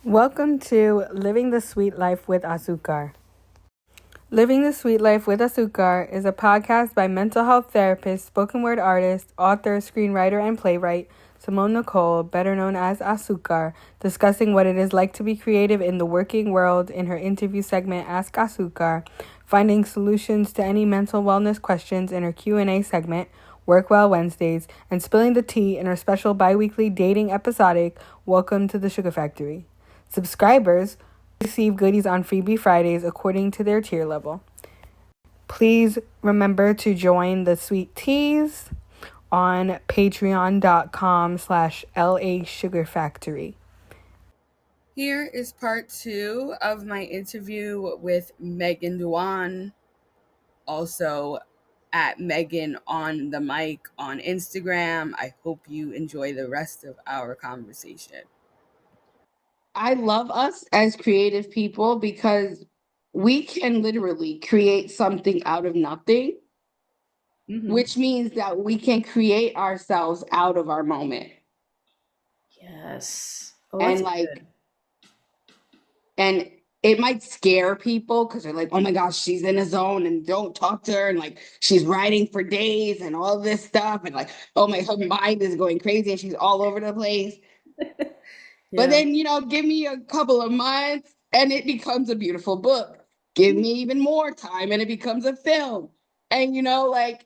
Welcome to Living the Sweet Life with Azucar. Living the Sweet Life with Azucar is a podcast by mental health therapist, spoken word artist, author, screenwriter, and playwright Simone Nicole, better known as Azucar, discussing what it is like to be creative in the working world in her interview segment Ask Azucar, finding solutions to any mental wellness questions in her Q&A segment Work Well Wednesdays, and spilling the tea in her special bi-weekly dating episodic Welcome to the Sugar Factory. Subscribers receive goodies on Freebie Fridays according to their tier level. Please remember to join the Sweet Teas on patreon.com/LA Sugar Factory. Here is part 2 of my interview with Meghan Dhawan, also at Meghan on the mic on Instagram. I hope you enjoy the rest of our conversation. I love us as creative people because we can literally create something out of nothing, which means that we can create ourselves out of our moment. Yes. Oh, And that's like, good. and it might scare people because they're like, oh my gosh, she's in a zone and don't talk to her. And like, she's writing for days and all this stuff. And like, oh my, her mind is going crazy and she's all over the place. But then, give me a couple of months and it becomes a beautiful book. Give me even more time and it becomes a film. And, like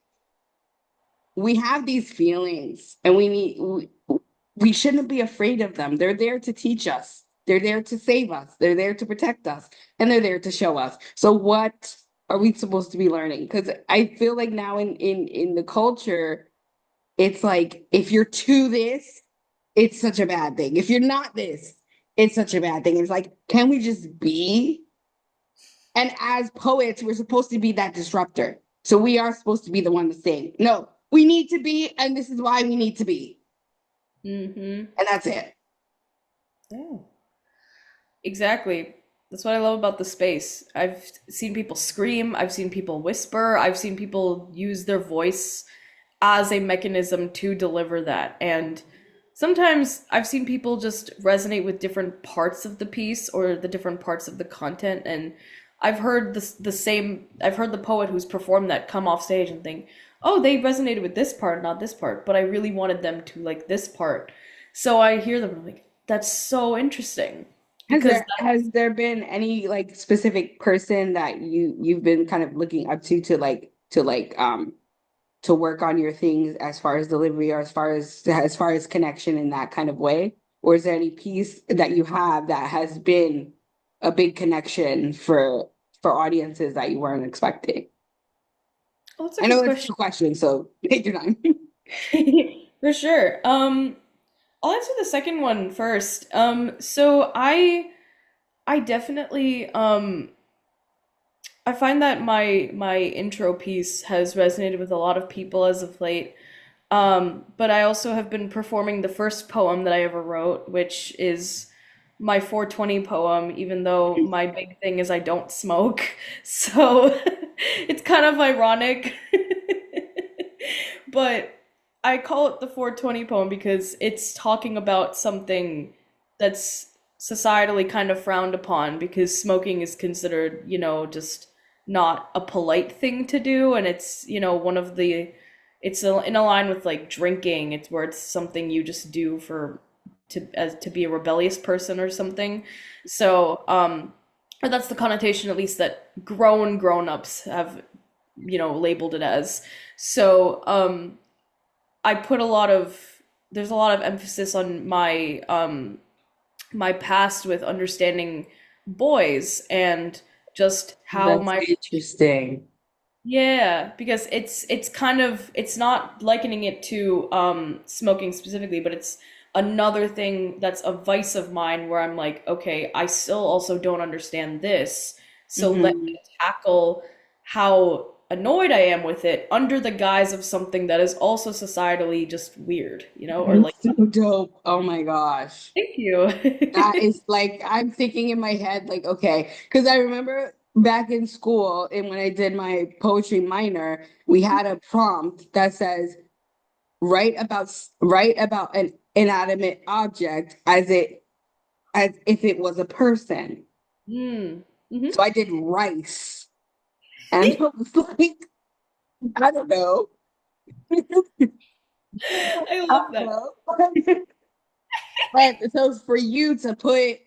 we have these feelings and we shouldn't be afraid of them. They're there to teach us. They're there to save us. They're there to protect us and they're there to show us. So what are we supposed to be learning? Because I feel like now in the culture, it's like if you're to this, it's such a bad thing. If you're not this, it's such a bad thing. It's like, can we just be? And as poets, we're supposed to be that disruptor. So we are supposed to be the one to sing. No, we need to be, and this is why we need to be. And that's it. Yeah. Exactly. That's what I love about the space. I've seen people scream, I've seen people whisper, I've seen people use their voice as a mechanism to deliver that. And sometimes I've seen people just resonate with different parts of the piece or the different parts of the content. And I've heard I've heard the poet who's performed that come off stage and think, oh, they resonated with this part, not this part, but I really wanted them to like this part. So I hear them and I'm like, that's so interesting. Because Has there been any like specific person that you've been kind of looking up to work on your things as far as delivery or as far as connection in that kind of way? Or is there any piece that you have that has been a big connection for audiences that you weren't expecting? oh, that's a I good know it's question. a question, so take your time. For sure. I'll answer the second one first. So I definitely I find that my intro piece has resonated with a lot of people as of late. But I also have been performing the first poem that I ever wrote, which is my 420 poem, even though my big thing is I don't smoke. So it's kind of ironic. But I call it the 420 poem because it's talking about something that's societally kind of frowned upon because smoking is considered, just not a polite thing to do. And it's, one of the, in a line with like drinking. It's where it's something you just do to be a rebellious person or something. So, or that's the connotation at least that grown-ups have, labeled it as. So, I put a lot of there's a lot of emphasis on my past with understanding boys and just how That's my interesting. yeah, because it's kind of it's not likening it to smoking specifically, but it's another thing that's a vice of mine where I'm like, okay, I still also don't understand this. So let me Mhm. tackle how annoyed I am with it under the guise of something that is also societally just weird, or like That's so dope. Oh my gosh. thank you. That is like I'm thinking in my head, like, okay, because I remember back in school and when I did my poetry minor, we had a prompt that says write about an inanimate object as it as if it was a person. Mm. Hmm. So I did rice. And I was like, I don't know. I I love don't that. know. But so for you to put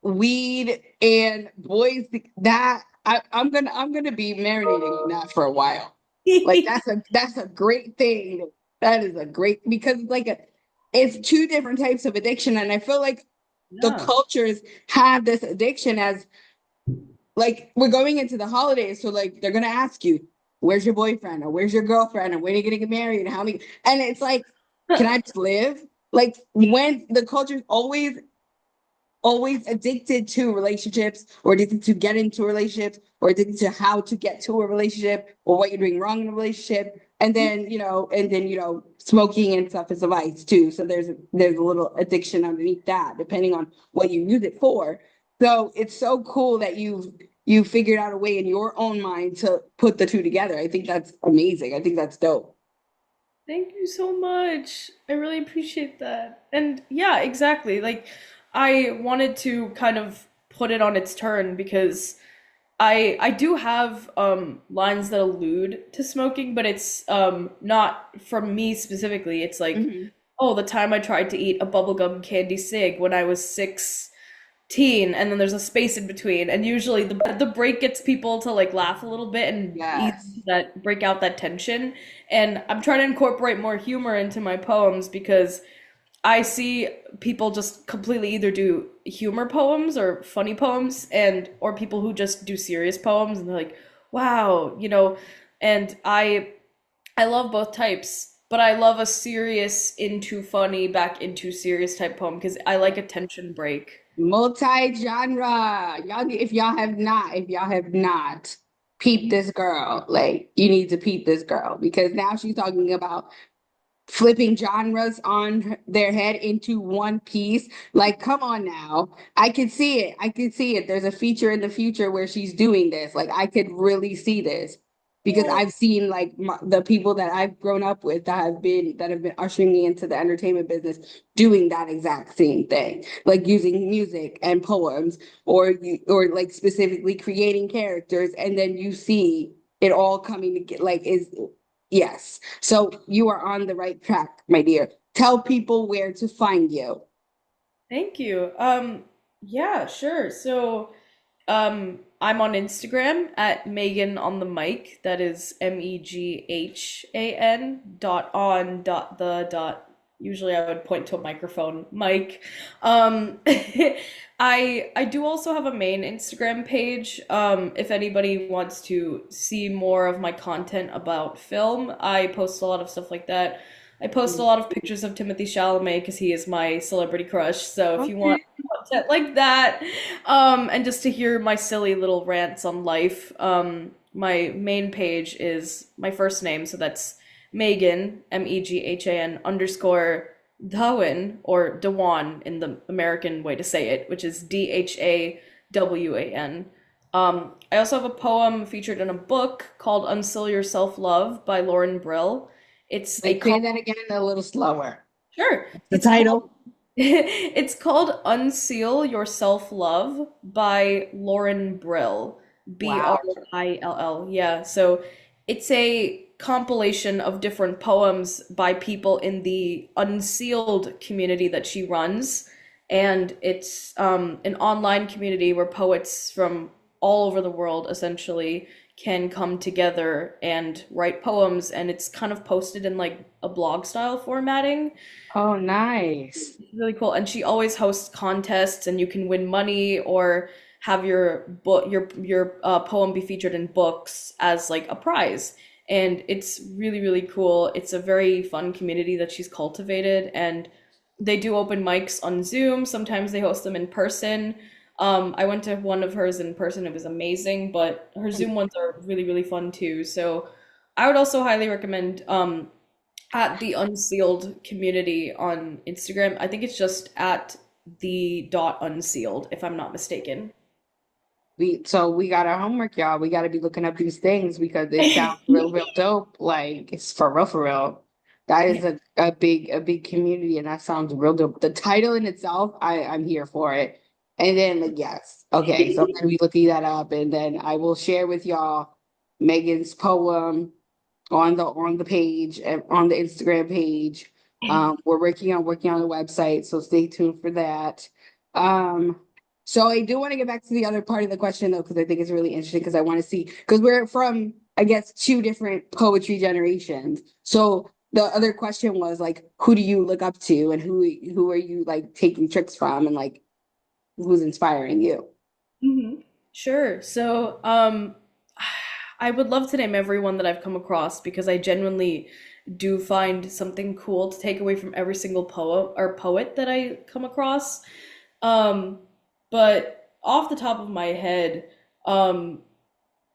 weed and boys that I'm gonna be marinating on that for a while. Like that's a great thing. That is a great because it's like it's two different types of addiction, and I feel like the Yeah. cultures have this addiction as like we're going into the holidays, so like they're gonna ask you, where's your boyfriend or where's your girlfriend or when are you gonna get married and how many and it's like, can I just live? Like when the culture's always addicted to relationships or addicted to get into relationships or addicted to how to get to a relationship or what you're doing wrong in a relationship. And then smoking and stuff is a vice too. So there's a little addiction underneath that, depending on what you use it for. So it's so cool that you figured out a way in your own mind to put the two together. I think that's amazing. I think that's dope. Thank you so much. I really appreciate that. And yeah, exactly. Like I wanted to kind of put it on its turn because I do have lines that allude to smoking, but it's not from me specifically. It's like, Mhm. oh, the time I tried to eat a bubblegum candy cig when I was 16, and then there's a space in between, and usually the break gets people to like laugh a little bit and eat Yes. that break out that tension. And I'm trying to incorporate more humor into my poems because I see people just completely either do humor poems or funny poems and or people who just do serious poems and they're like, "Wow," and I love both types, but I love a serious into funny back into serious type poem because I like a tension break. Multi-genre. If y'all have not peeped this girl, like you need to peep this girl because now she's talking about flipping genres on their head into one piece. Like, come on now. I can see it. I can see it. There's a feature in the future where she's doing this. Like, I could really see this because Oh, I've seen like the people that I've grown up with that have been ushering me into the entertainment business doing that exact same thing, like using music and poems, or like specifically creating characters, and then you see it all coming together. Like, is yes. So you are on the right track, my dear. Tell people where to find you. thank you. Yeah, sure. So, I'm on Instagram at Megan on the mic. That is Meghan .on.the. Usually I would point to a microphone, mic. I do also have a main Instagram page. If anybody wants to see more of my content about film, I post a lot of stuff like that. I post a lot of pictures of Timothy Chalamet because he is my celebrity crush. So if you Okay. want content like that, and just to hear my silly little rants on life, my main page is my first name, so that's Megan, Meghan _Dhawan, or Dhawan in the American way to say it, which is Dhawan. I also have a poem featured in a book called Unseal Your Self Love by Lauren Brill. It's a Wait, say that again a little slower. sure. The title. It's called Unseal Your Self Love by Lauren Brill. Wow. Brill. Yeah. So it's a compilation of different poems by people in the Unsealed community that she runs. And it's an online community where poets from all over the world essentially can come together and write poems. And it's kind of posted in like a blog style formatting. Oh, nice. Really cool. And she always hosts contests, and you can win money or have your book, your poem be featured in books as like a prize. And it's really, really cool. It's a very fun community that she's cultivated, and they do open mics on Zoom. Sometimes they host them in person. I went to one of hers in person. It was amazing, but her Zoom ones are really, really fun too. So I would also highly recommend at the Unsealed community on Instagram. I think it's just at the dot unsealed, if I'm not mistaken. So we got our homework, y'all. We got to be looking up these things because it sounds real, real dope. Like it's for real, for real. That Yeah. is a big community, and that sounds real dope. The title in itself, I'm here for it. And then like yes, okay, so I'm gonna be looking that up, and then I will share with y'all Megan's poem on the page and on the Instagram page. We're working on the website, so stay tuned for that. Um, so I do want to get back to the other part of the question though, because I think it's really interesting because I want to see because we're from I guess two different poetry generations. So the other question was like, who do you look up to, and who are you like taking tricks from, and like who's inspiring you? Hmm. Sure. So, I would love to name everyone that I've come across because I genuinely do find something cool to take away from every single poem or poet that I come across. Um, but off the top of my head, um,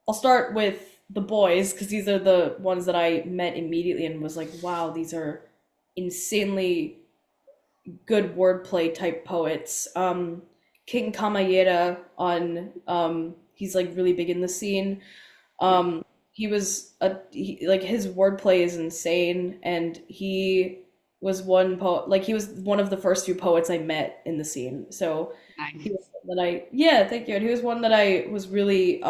I'll start with the boys because these are the ones that I met immediately and was like, wow, these are insanely good wordplay type poets. King Kamayeda on he's like really big in the scene. He was like his wordplay is insane, and he was one poet like he was one of the first few poets I met in the scene. So he was Nice. one that I yeah, thank you. And he was one that I was really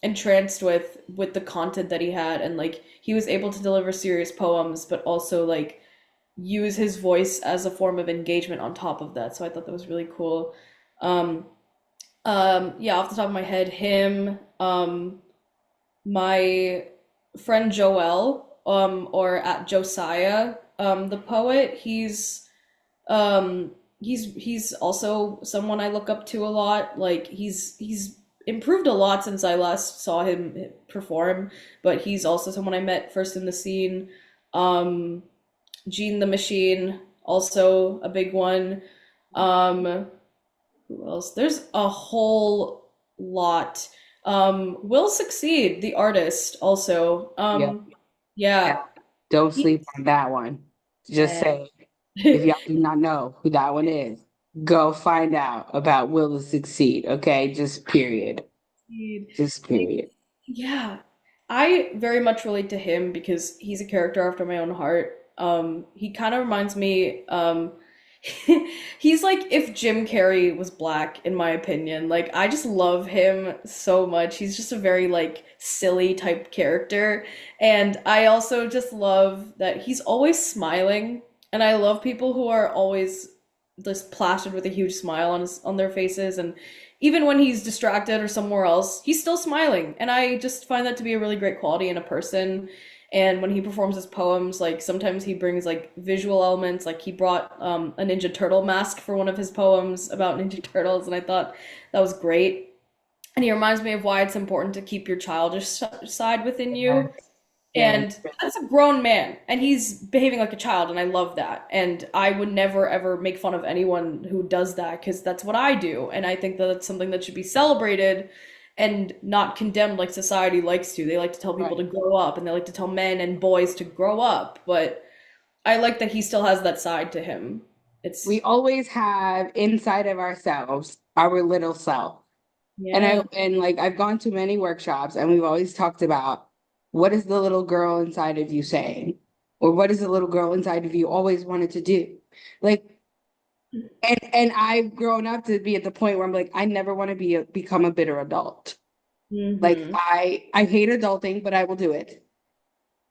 entranced with the content that he had, and like he was able to deliver serious poems but also like use his voice as a form of engagement on top of that. So I thought that was really cool. Um, yeah, off the top of my head, him, my friend Joel, or at Josiah, the poet. Um, he's also someone I look up to a lot. Like he's improved a lot since I last saw him perform, but he's also someone I met first in the scene. Um, Gene the Machine, also a big one. Um, who else? There's a whole lot. Will Succeed, the artist, also. Yeah. Yeah. Yeah. Don't He, sleep on that one. Just yeah. say if y'all do not know who that one is, go find out about Will to Succeed. Okay, just period. Just period. Yeah. I very much relate to him because he's a character after my own heart. He kind of reminds me, he's like if Jim Carrey was black, in my opinion. Like, I just love him so much. He's just a very, like, silly type character. And I also just love that he's always smiling. And I love people who are always just plastered with a huge smile on their faces. And even when he's distracted or somewhere else, he's still smiling. And I just find that to be a really great quality in a person. And when he performs his poems, like sometimes he brings like visual elements. Like he brought a Ninja Turtle mask for one of his poems about Ninja Turtles, and I thought that was great. And he reminds me of why it's important to keep your childish side within you. Yes. Yes. And that's a grown man, and he's behaving like a child, and I love that. And I would never ever make fun of anyone who does that because that's what I do, and I think that that's something that should be celebrated and not condemned like society likes to. They like to tell people to Right. grow up, and they like to tell men and boys to grow up, but I like that he still has that side to him. It's We always have inside of ourselves our little self. yeah. And like I've gone to many workshops and we've always talked about what is the little girl inside of you saying? Or what is the little girl inside of you always wanted to do? Like and I've grown up to be at the point where I'm like, I never want to become a bitter adult. Like Mm-hmm. I hate adulting, but I will do it.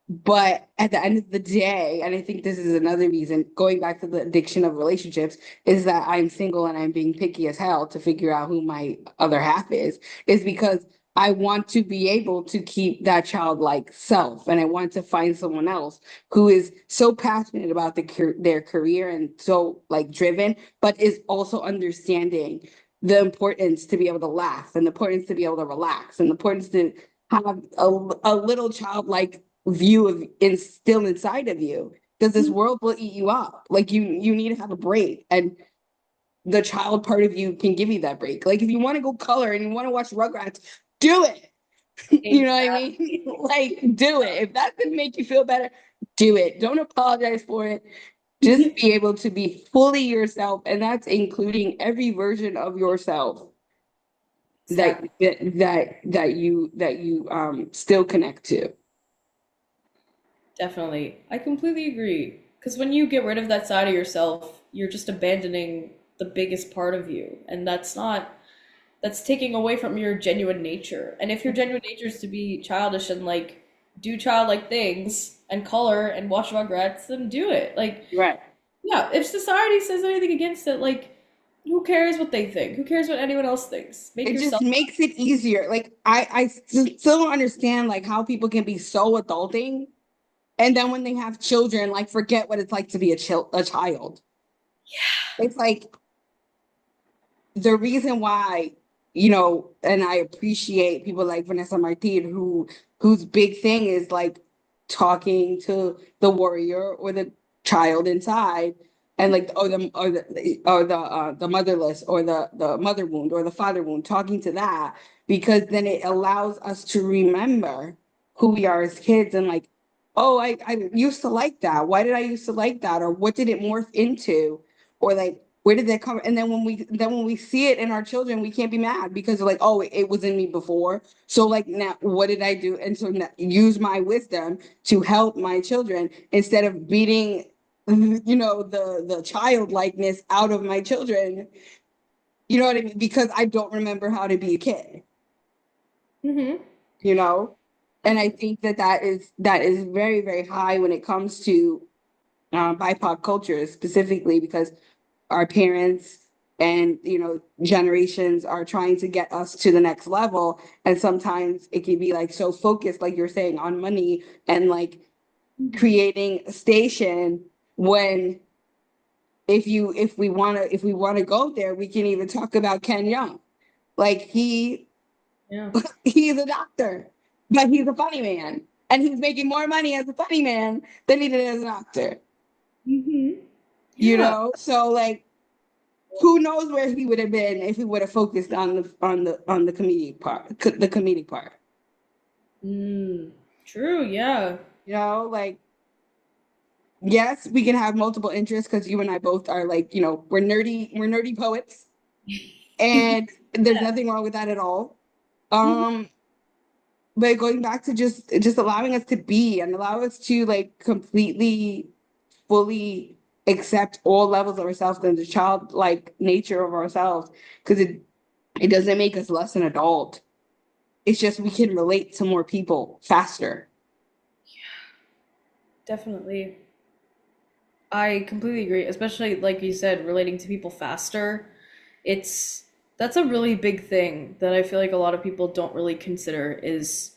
But at the end of the day, and I think this is another reason, going back to the addiction of relationships, is that I'm single and I'm being picky as hell to figure out who my other half is because I want to be able to keep that childlike self. And I want to find someone else who is so passionate about their career and so like driven, but is also understanding the importance to be able to laugh and the importance to be able to relax and the importance to have a little childlike view of instill inside of you because this world will eat you up. Like you need to have a break, and the child part of you can give you that break. Like if you want to go color and you want to watch Rugrats, do it. You know what I mean? Like do it. If that's gonna make you feel better, do it. Don't apologize for it. Just be able to be fully yourself, and that's including every version of yourself that Exactly. that you still connect to. Definitely. I completely agree. Because when you get rid of that side of yourself, you're just abandoning the biggest part of you. And that's taking away from your genuine nature. And if your genuine nature is to be childish and like do childlike things and color and watch Rugrats, then do it. Like, Right. yeah, if society says anything against it, like, who cares what they think? Who cares what anyone else thinks? Make It just yourself. makes it easier. Like still don't understand like how people can be so adulting, and then when they have children, like forget what it's like to be a child. It's like the reason why, and I appreciate people like Vanessa Martin whose big thing is like talking to the warrior or the child inside, and like the motherless or the mother wound or the father wound, talking to that, because then it allows us to remember who we are as kids, and like, oh, I used to like that. Why did I used to like that? Or what did it morph into? Or like, where did that come? And then when we see it in our children, we can't be mad because like, oh, it was in me before. So like now, what did I do? And so now, use my wisdom to help my children instead of beating, the childlikeness out of my children. You know what I mean? Because I don't remember how to be a kid. Mm-hmm. You know, and I think that is very, very high when it comes to BIPOC culture specifically, because our parents and generations are trying to get us to the next level, and sometimes it can be like so focused, like you're saying, on money and like creating a station, when if we want to go there, we can even talk about Ken Young. Like Yeah. he's a doctor, but he's a funny man, and he's making more money as a funny man than he did as a doctor. Mm-hmm. Yeah. So like, who knows where he would have been if he would have focused on the comedic part. Mm. True, yeah. Like, yes, we can have multiple interests because you and I both are like, we're nerdy poets, and there's nothing wrong with that at all. Um, but going back to just allowing us to be and allow us to like completely, fully accept all levels of ourselves and the childlike nature of ourselves, because it doesn't make us less an adult. It's just we can relate to more people faster. Definitely. I completely agree, especially like you said, relating to people faster. It's that's a really big thing that I feel like a lot of people don't really consider is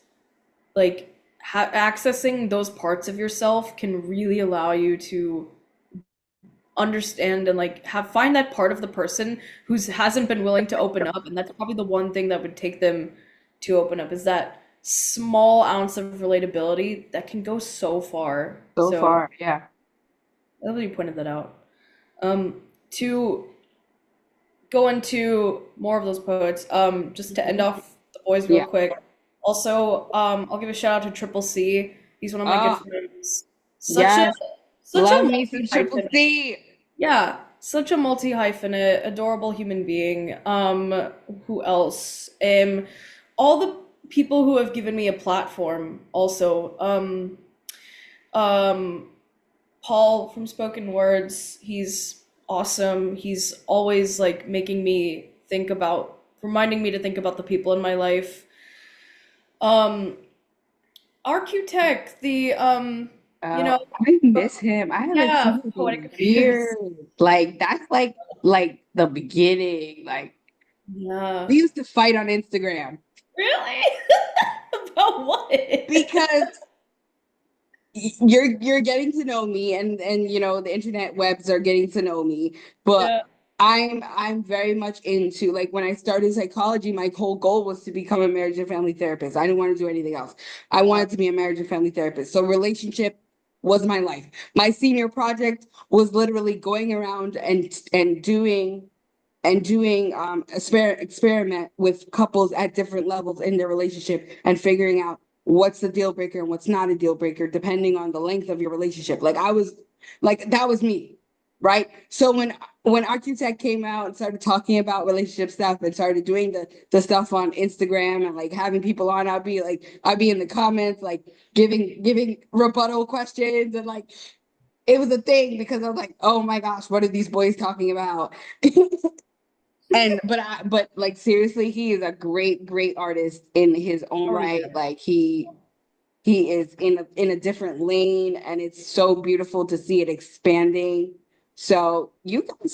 like accessing those parts of yourself can really allow you to understand and like have find that part of the person who's hasn't been willing to open up, and that's probably the one thing that would take them to open up is that small ounce of relatability that can go so far. So So far, yeah. I love that you pointed that out. To go into more of those poets, just to end off the boys real Yeah. quick. Also, I'll give a shout out to Triple C. He's one of my good Oh, friends. Such a yes. such a Love me some multi Triple hyphenate. C. Yeah, such a multi hyphenate, adorable human being. Who else? All the people who have given me a platform. Also, um, Paul from Spoken Words, he's awesome. He's always like reminding me to think about the people in my life. Um, RQ Tech, you know, I miss him. I haven't yeah, seen him poetic in affairs. years. Like, that's like the beginning. Like, Yeah. we used to fight on Instagram Really? About what? because you're getting to know me, and the internet webs are getting to know me, but Yeah. I'm very much into, like, when I started psychology, my whole goal was to become a marriage and family therapist. I didn't want to do anything else. I Wow. wanted to be a marriage and family therapist. So relationship was my life. My senior project was literally going around and doing experiment with couples at different levels in their relationship, and figuring out what's the deal breaker and what's not a deal breaker depending on the length of your relationship. Like, I was like, that was me, right? So when Architect came out and started talking about relationship stuff and started doing the stuff on Instagram and like having people on, I'd be in the comments like giving rebuttal questions and like it was a thing because I was like, oh my gosh, what are these boys talking about? And but like seriously, he is a great artist in his own Oh right. yeah. Like he is in a different lane, and it's so beautiful to see it expanding. So you got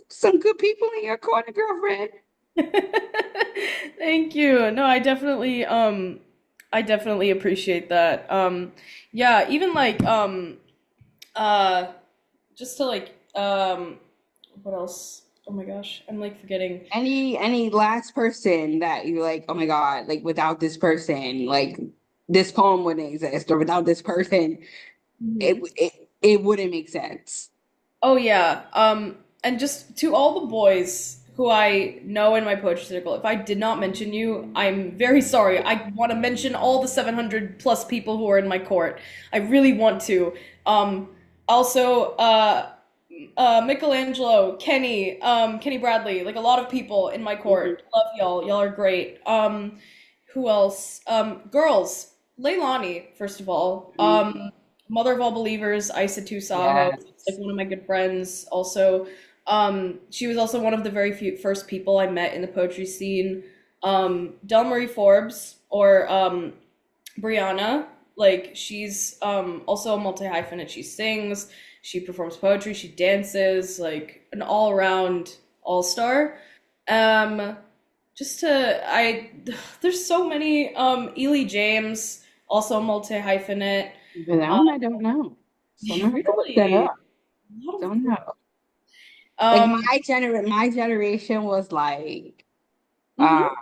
some good people in your corner, girlfriend. Thank you. No, I definitely appreciate that. Yeah, even like uh just to like what else? Oh my gosh, I'm like forgetting. Any last person that you're like, oh my God, like without this person, like this poem wouldn't exist, or without this person, Mhm. it wouldn't make sense. Oh yeah. And just to all the boys who I know in my poetry circle, if I did not mention you, I'm very sorry. I want to mention all the 700 plus people who are in my court. I really want to. Also, Michelangelo, Kenny, Kenny Bradley, like a lot of people in my Mhm. court. Love y'all. Y'all are great. Who else? Girls, Leilani, first of all. Mother of all believers, Isa Tusaho, like Yes. one of my good friends. Also, she was also one of the very few first people I met in the poetry scene. Del Marie Forbes or Brianna, like she's also a multi hyphenate. She sings, she performs poetry, she dances, like an all around all star. Um, just to I, there's so many. Ely James, also a multi hyphenate. But that one I don't know. So I'm gonna have to look that Really, up. a lot of Don't girls. know. Like Um, my generation was like uh mhm.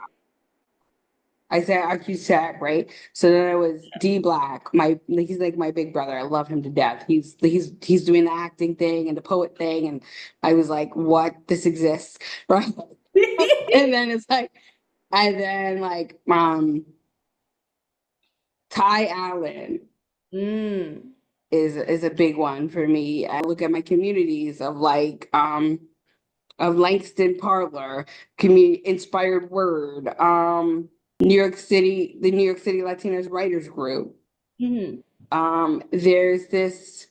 Isaiah Arcusac, right? So then it was D Black. He's like my big brother. I love him to death. He's doing the acting thing and the poet thing, and I was like, what? This exists, right? And then it's like, and then like Ty Allen Mm. is a big one for me. I look at my communities of Langston Parlor, community inspired word, New York City, the New York City Latinos Writers Group. Mhm. Um, there's this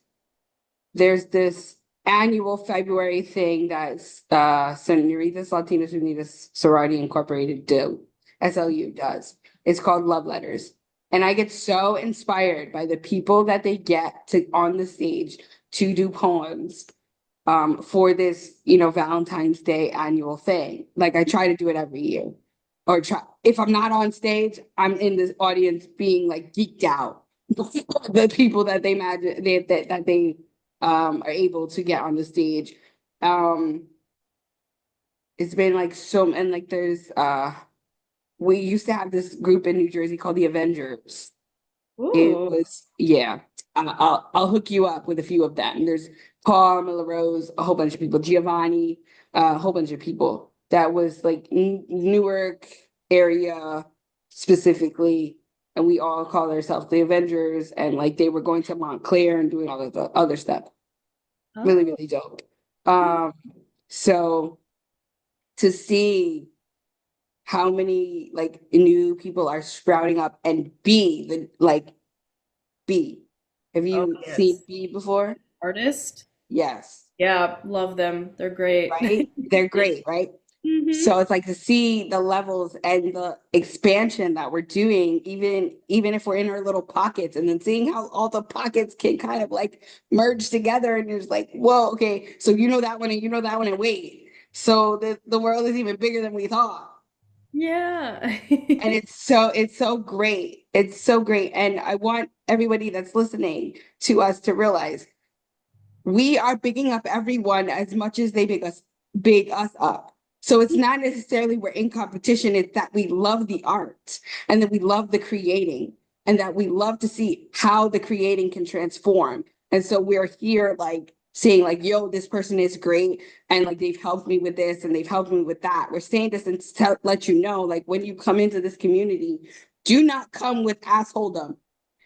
there's this annual February thing that's Senoritas Latinas Unidas Sorority Incorporated do. SLU does. It's called Love Letters. And I get so inspired by the people that they get to on the stage to do poems for this, Valentine's Day annual thing. Like I try to do it every year. Or try if I'm not on stage, I'm in this audience being like geeked out. The people that they imagine that they are able to get on the stage. Um it's been like so and like there's we used to have this group in New Jersey called the Avengers. It Ooh. was, yeah. I'll hook you up with a few of them. There's Paul Melrose, a whole bunch of people, Giovanni, a whole bunch of people. That was like Newark area specifically, and we all call ourselves the Avengers. And like they were going to Montclair and doing all of the other stuff. Really, Oh. really dope. Um, so to see how many like new people are sprouting up and be the like B. Have Oh you seen yes. B before? Artist. Yes. Yeah, love them. They're great. Right? They're great, right? Hmm. So it's like to see the levels and the expansion that we're doing, even if we're in our little pockets, and then seeing how all the pockets can kind of like merge together, and you're just like, whoa, okay, so you know that one and you know that one, and wait, so the world is even bigger than we thought. Yeah. And it's so great. It's so great. And I want everybody that's listening to us to realize we are bigging up everyone as much as they big us up. So it's not necessarily we're in competition, it's that we love the art and that we love the creating and that we love to see how the creating can transform. And so we're here like saying like, yo, this person is great and like they've helped me with this and they've helped me with that. We're saying this and let you know like when you come into this community, do not come with assholedom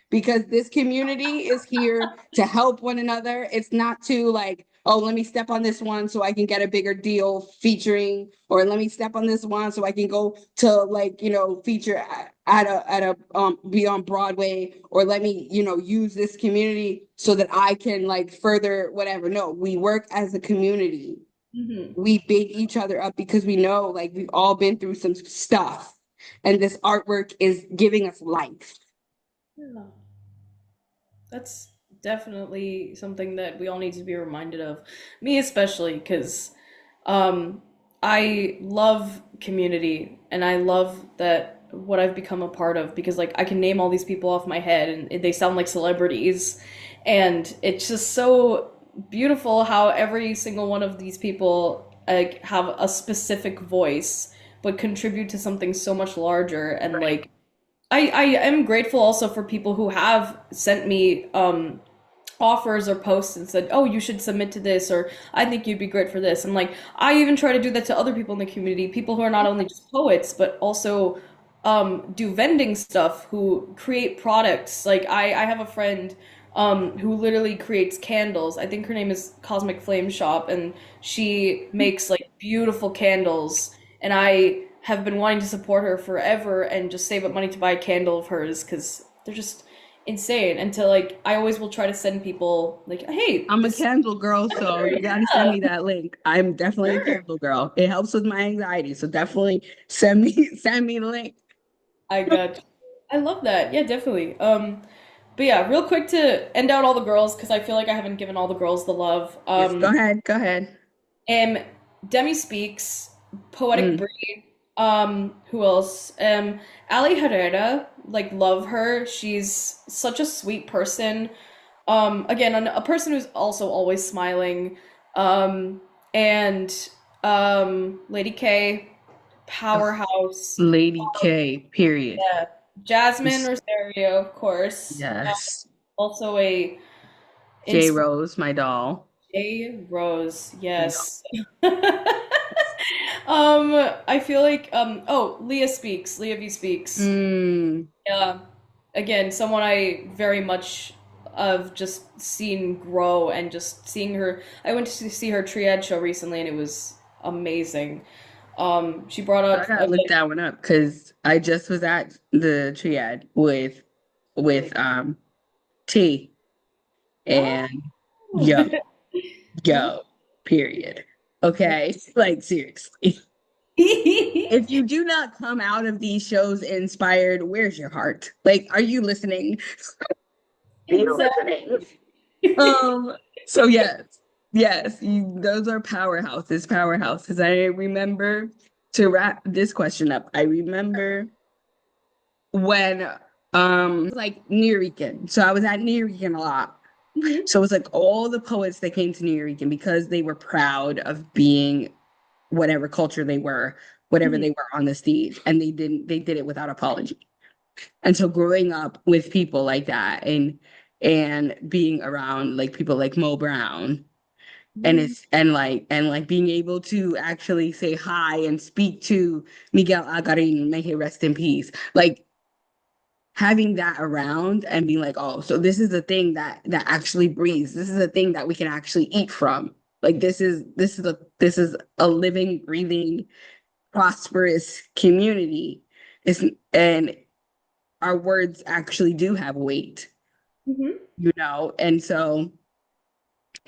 because this community is here to help one another. It's not to like oh, let me step on this one so I can get a bigger deal featuring, or let me step on this one so I can go to like, feature at a be on Broadway, or let me, use this community so that I can like further whatever. No, we work as a community. Hmm. We big each other up because we know like we've all been through some stuff, and this artwork is giving us life. Yeah. That's definitely something that we all need to be reminded of. Me especially, because um, I love community and I love that what I've become a part of because like I can name all these people off my head and they sound like celebrities. And it's just so beautiful how every single one of these people like have a specific voice but contribute to something so much larger and like I am grateful also for people who have sent me offers or posts and said, "Oh, you should submit to this," or "I think you'd be great for this." And like, I even try to do that to other people in the community, people who are not only just poets but also do vending stuff, who create products. Like, I have a friend who literally creates candles. I think her name is Cosmic Flame Shop, and she makes like beautiful candles. And I have been wanting to support her forever and just save up money to buy a candle of hers because they're just insane. And to like, I always will try to send people like, hey, I'm a this, candle girl, so you gotta send yeah, me that link. I'm definitely a sure. candle girl. It helps with my anxiety, so definitely send me send me the link. I got you. I love that. Yeah, definitely. But yeah, real quick to end out all the girls because I feel like I haven't given all the girls the love. Yes, go ahead, go ahead. Um, Demi Speaks, Poetic Mm, Breed. Who else? Ali Herrera, like love her. She's such a sweet person. Again, a person who's also always smiling. Um, and Lady K, ugh, powerhouse. Lady K, period. Yeah. Jasmine Yes, Rosario, of course. yes. Also a J inspiration. Rose, my doll. Rose, My doll. yes. I feel like oh, Leah speaks. Leah V speaks. Mm, Yeah. Again, someone I very much have just seen grow and just seeing her. I went to see her triad show recently and it was amazing. She brought I up gotta look that one up because I just was at the triad with T, oh, and yo, yo, period. Okay, like seriously. If you do not come out of these shows inspired, where's your heart? Like, are you listening? Are you exactly. listening? So yes, yes, those are powerhouses, powerhouses. I remember, to wrap this question up, I remember when like Nuyorican. So I was at Nuyorican a lot. Mhm. So it was like all the poets that came to Nuyorican because they were proud of being whatever culture they were, whatever Mhm. they were on the stage, and they did it without apology. And so growing up with people like that, and being around like people like Mo Brown, and Mhm. it's and like being able to actually say hi and speak to Miguel Agarin, may he rest in peace. Like having that around and being like, oh, so this is a thing that actually breathes. This is a thing that we can actually eat from. Like this is a living, breathing, prosperous community. And our words actually do have weight, Mhm. and so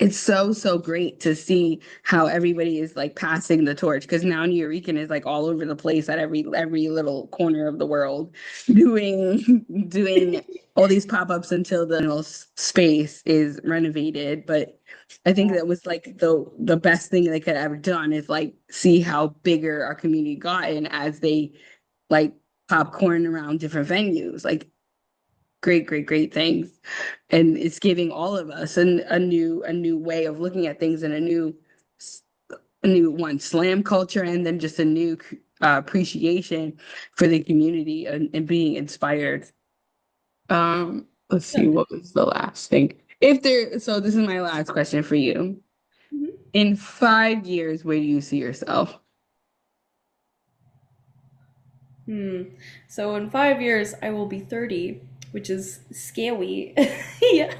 it's so, so great to see how everybody is like passing the torch, because now Nuyorican is like all over the place at every little corner of the world doing doing all these pop-ups until the space is renovated. But I think that was like the best thing they could ever done is like see how bigger our community gotten as they like popcorn around different venues. Like great, great, great things. And it's giving all of us a new way of looking at things, and a new one slam culture, and then just a new appreciation for the community, and being inspired. Let's Yeah. see, what was the last thing? If there, so this is my last question for you. Mhm. In 5 years, where do you see yourself? Hmm. So in 5 years, I will be 30, which is scary. Yeah.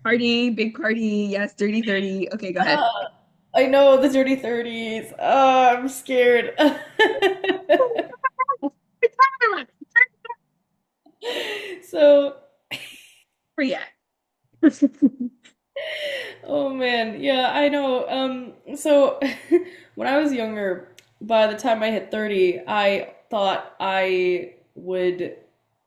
Party, big party. Yes, dirty 30. Okay, go ahead. Uh, I know the dirty 30s. I'm scared. So, Forget. oh man, yeah, I know. So when I was younger, by the time I hit 30, I thought I would,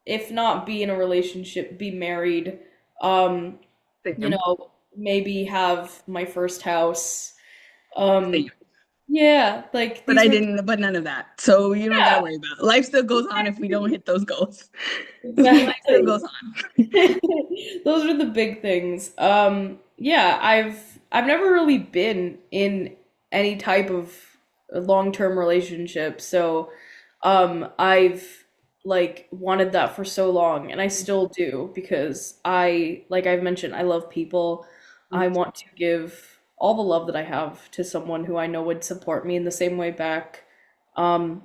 if not be in a relationship, be married. Um, you Same. know, maybe have my first house. Um, Same. yeah, like But these I were, didn't, but none of that. So you don't gotta yeah, worry about it. Life still goes on if we don't hit those goals. Life still exactly. goes on. Those are the big things. Yeah, I've never really been in any type of long-term relationship, so I've like wanted that for so long, and I still do because like I've mentioned, I love people. I want to give all the love that I have to someone who I know would support me in the same way back. Um,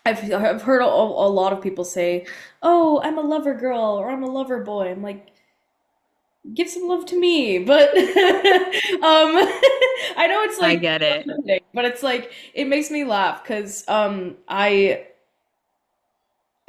I've heard a lot of people say, "Oh, I'm a lover girl" or "I'm a lover boy." I'm like, give some love to me, but I know it's I like, get it. but it's like it makes me laugh because I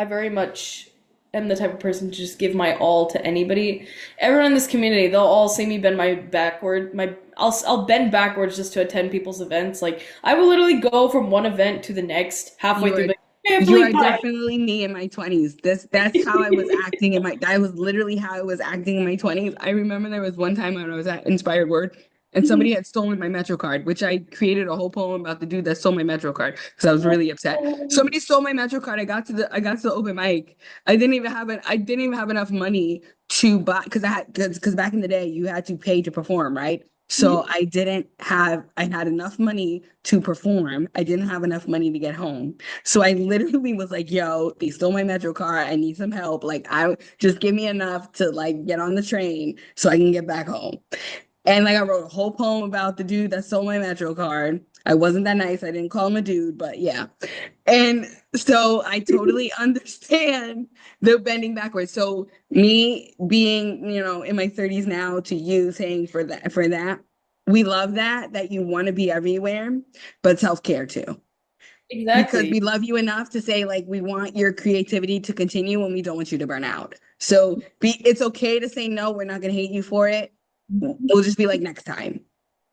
very much am the type of person to just give my all to anybody. Everyone in this community, they'll all see me bend my backward. I'll bend backwards just to attend people's events. Like I will literally go from one event to the next halfway You through. are Like, I have to you leave. are definitely me in my 20s. That's how I was acting in my that was literally how I was acting in my 20s. I remember there was one time when I was at Inspired Word and somebody had stolen my Metro card, which I created a whole poem about the dude that stole my Metro card because I was really upset. Bye. Somebody stole my Metro card. I got to the open mic. I didn't even have enough money to buy because back in the day you had to pay to perform, right? So I had enough money to perform. I didn't have enough money to get home. So I literally was like, yo, they stole my Metro card. I need some help. Like, I just give me enough to like get on the train so I can get back home. And like I wrote a whole poem about the dude that stole my Metro card. I wasn't that nice. I didn't call him a dude, but yeah. And so I totally understand the bending backwards. So me being, in my 30s now to you saying for that, we love that you want to be everywhere, but self-care too because Exactly. we love you enough to say like we want your creativity to continue and we don't want you to burn out. So it's okay to say no, we're not gonna hate you for it. We'll just be like next time.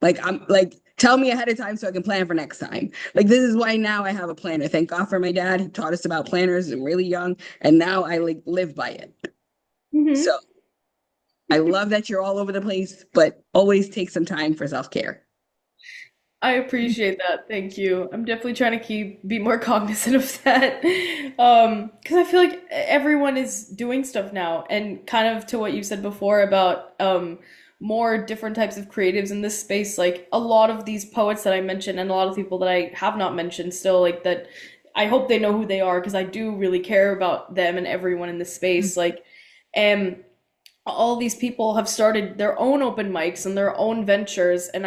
Like I'm like tell me ahead of time so I can plan for next time. Like this is why now I have a planner. Thank God for my dad. He taught us about planners and really young. And now I like live by it. So Hmm. I love that you're all over the place, but always take some time for self-care. I appreciate that. Thank you. I'm definitely trying to be more cognizant of that. Because I feel like everyone is doing stuff now, and kind of to what you said before about more different types of creatives in this space. Like a lot of these poets that I mentioned, and a lot of people that I have not mentioned still, like that. I hope they know who they are because I do really care about them and everyone in this space. Like, and all these people have started their own open mics and their own ventures, and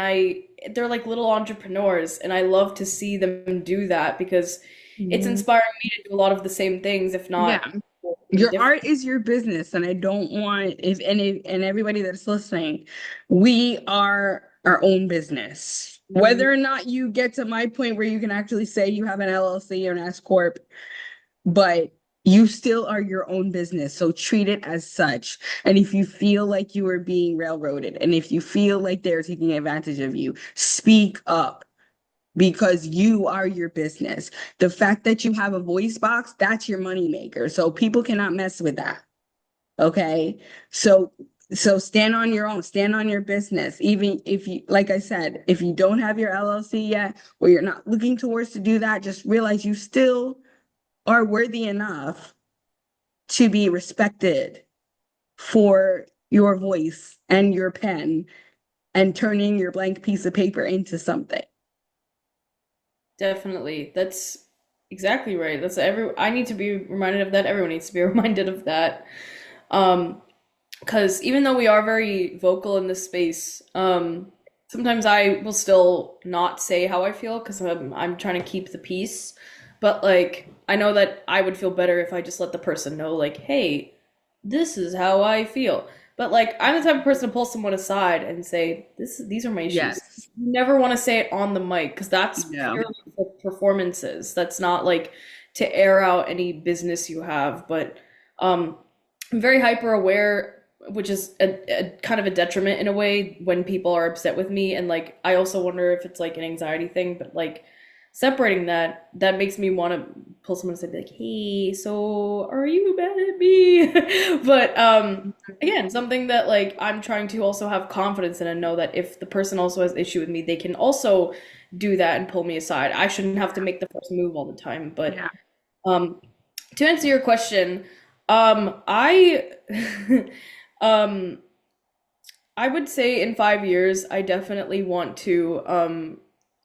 they're like little entrepreneurs, and I love to see them do that because it's Mhm. inspiring me to do a lot of the same things, if not Yeah. even Your different. art is your business, and I don't want if any and everybody that's listening, we are our own business. Whether or not you get to my point where you can actually say you have an LLC or an S corp, but you still are your own business. So treat it as such. And if you feel like you are being railroaded, and if you feel like they're taking advantage of you, speak up because you are your business. The fact that you have a voice box, that's your moneymaker. So people cannot mess with that. Okay. So stand on your own, stand on your business. Even if you, like I said, if you don't have your LLC yet, or you're not looking towards to do that, just realize you still are worthy enough to be respected for your voice and your pen and turning your blank piece of paper into something. Definitely, that's exactly right. That's I need to be reminded of that. Everyone needs to be reminded of that. um because even though we are very vocal in this space, sometimes I will still not say how I feel because I'm trying to keep the peace. But like, I know that I would feel better if I just let the person know, like, hey, this is how I feel. But like I'm the type of person to pull someone aside and say, these are my issues. Yes. You never want to say it on the mic because that's No. purely for performances. That's not like to air out any business you have. But um I'm very hyper aware, which is a kind of a detriment in a way when people are upset with me. And like, I also wonder if it's like an anxiety thing, but like separating that makes me want to pull someone aside and be like, hey, so are you mad at me? But again, something that like I'm trying to also have confidence in and know that if the person also has issue with me, they can also do that and pull me aside. I shouldn't have to make the first move all the time. But Yeah. um, to answer your question, I um I would say in 5 years I definitely want to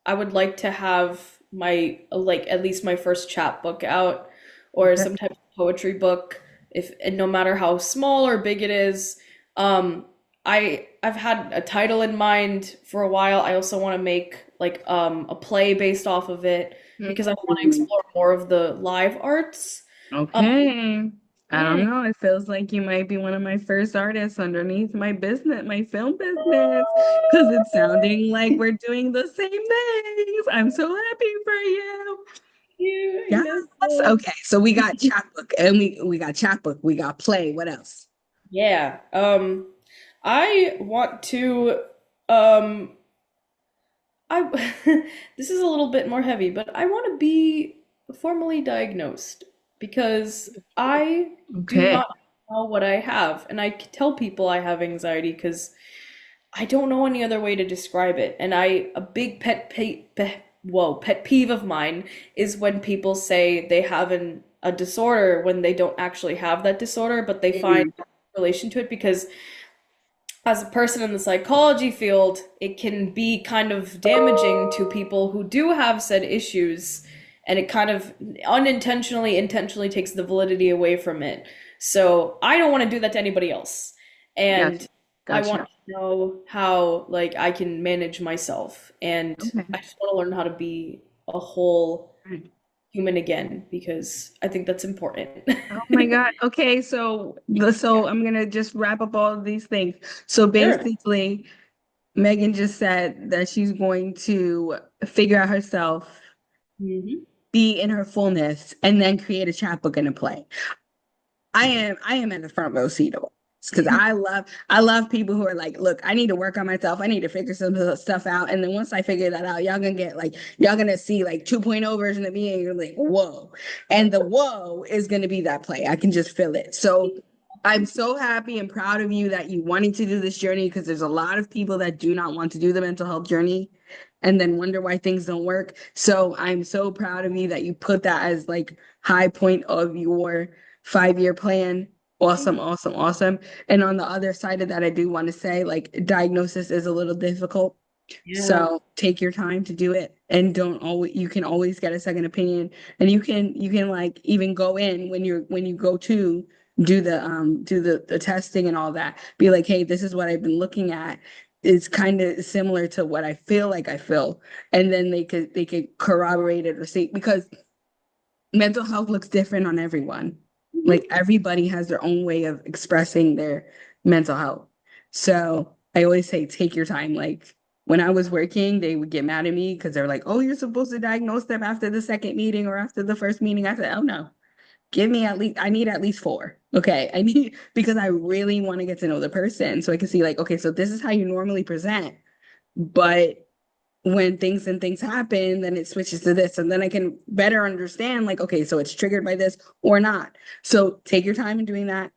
I would like to have my like at least my first chapbook out or Okay. some type of poetry book if and no matter how small or big it is. Um I've had a title in mind for a while. I also want to make like a play based off of it because I want to Mhm. explore more of the live arts. Um, Okay. I don't yeah. know. It feels like you might be one of my first artists underneath my business, my film business, because it's sounding like we're doing the same things. I'm so happy for you. You, I Yes. know. So. Okay. So we got chapbook and we got chapbook. We got play. What else? Yeah. I want to um I this is a little bit more heavy, but I want to be formally diagnosed because I do Okay. not know what I have, and I tell people I have anxiety because I don't know any other way to describe it. And I a big pet peeve of mine is when people say they have a disorder when they don't actually have that disorder, but they find Mhm. relation to it because as a person in the psychology field, it can be kind of damaging to people who do have said issues, and it kind of unintentionally, intentionally takes the validity away from it. So I don't want to do that to anybody else. Yes. And I want Gotcha. to know how like I can manage myself. And Okay. I just want to learn how to be a whole Right. human again because I think that's important. Oh my God. Okay, so I'm gonna just wrap up all of these things. So Sure. basically, Megan just said that she's going to figure out herself, Hmm. be in her fullness, and then create a chapbook and a play. I am in the front row seat of it because I love people who are like, look, I need to work on myself. I need to figure some stuff out. And then once I figure that out, y'all gonna see like 2.0 version of me, and you're like, whoa. And the whoa is gonna be that play. I can just feel it. So I'm so happy and proud of you that you wanted to do this journey because there's a lot of people that do not want to do the mental health journey and then wonder why things don't work. So I'm so proud of you that you put that as like high point of your 5 year plan. Awesome, awesome, awesome. And on the other side of that, I do want to say like diagnosis is a little difficult. Yeah. So take your time to do it and don't always you can always get a second opinion. And you can like even go in when you go to do the testing and all that. Be like, hey, this is what I've been looking at. It's kind of similar to what I feel like I feel. And then they could corroborate it or see because mental health looks different on everyone. Like everybody has their own way of expressing their mental health. So I always say, take your time. Like when I was working, they would get mad at me because they're like, oh, you're supposed to diagnose them after the second meeting or after the first meeting. I said, oh, no, give me at least, I need at least four. Okay. I need, because I really want to get to know the person so I can see, like, okay, so this is how you normally present. But when things happen, then it switches to this. And then I can better understand, like, okay, so it's triggered by this or not. So take your time in doing that.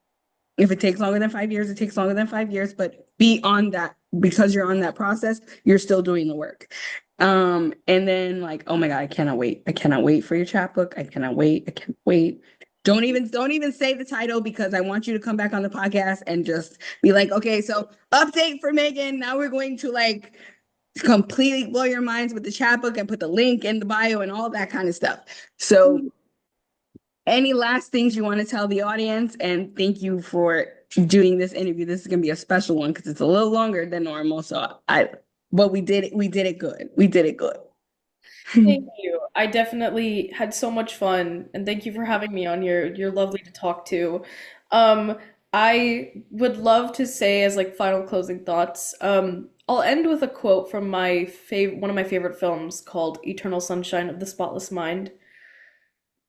If it takes longer than 5 years, it takes longer than 5 years, but be on that because you're on that process, you're still doing the work. And then like, oh my God, I cannot wait. I cannot wait for your chapbook. I cannot wait. I can't wait. Don't even say the title because I want you to come back on the podcast and just be like, okay, so update for Megan. Now we're going to like completely blow your minds with the chapbook and put the link in the bio and all that kind of stuff. So, any last things you want to tell the audience? And thank you for doing this interview. This is going to be a special one because it's a little longer than normal. But we did it. We did it good. We did it good. Thank you. I definitely had so much fun, and thank you for having me on here. You're lovely to talk to. Um, I would love to say as like final closing thoughts. I'll end with a quote from one of my favorite films called Eternal Sunshine of the Spotless Mind.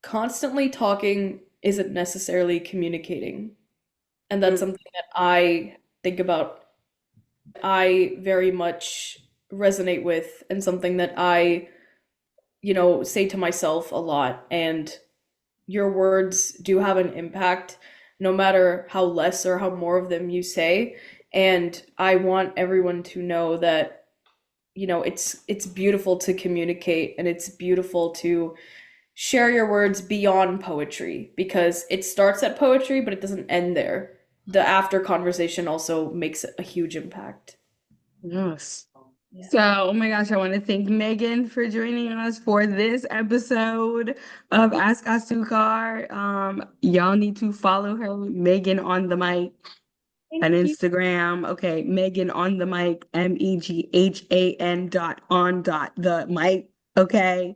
Constantly talking isn't necessarily communicating. And that's something that I think about, I very much resonate with, and something that I say to myself a lot. And your words do have an impact, no matter how less or how more of them you say. And I want everyone to know that, it's beautiful to communicate, and it's beautiful to share your words beyond poetry, because it starts at poetry, but it doesn't end there. The after conversation also makes a huge impact. Yes. Yeah. So, oh my gosh, I want to thank Megan for joining us for this episode of Ask Asukar. Y'all need to follow her, Megan on the mic, on Thank you. Instagram. Okay, Megan on the mic, Meghan.on.the mic. Okay,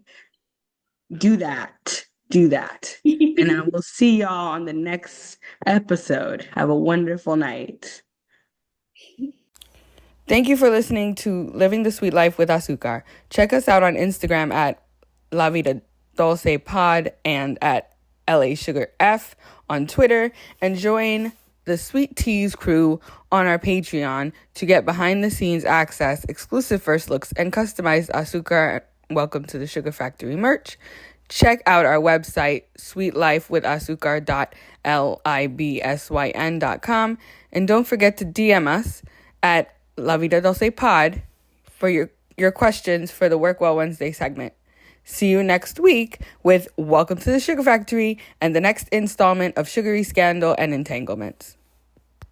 do that. Do that. And I will see y'all on the next episode. Have a wonderful night. Thank you for listening to Living the Sweet Life with Azucar. Check us out on Instagram at La Vida Dulce Pod and at LA Sugar F on Twitter, and join the Sweet Teas crew on our Patreon to get behind the scenes access, exclusive first looks, and customized Azucar Welcome to the Sugar Factory merch. Check out our website, sweetlifewithazucar.libsyn.com, and don't forget to DM us at La Vida Dulce Pod for your questions for the Work Well Wednesday segment. See you next week with Welcome to the Sugar Factory and the next installment of Sugary Scandal and Entanglements.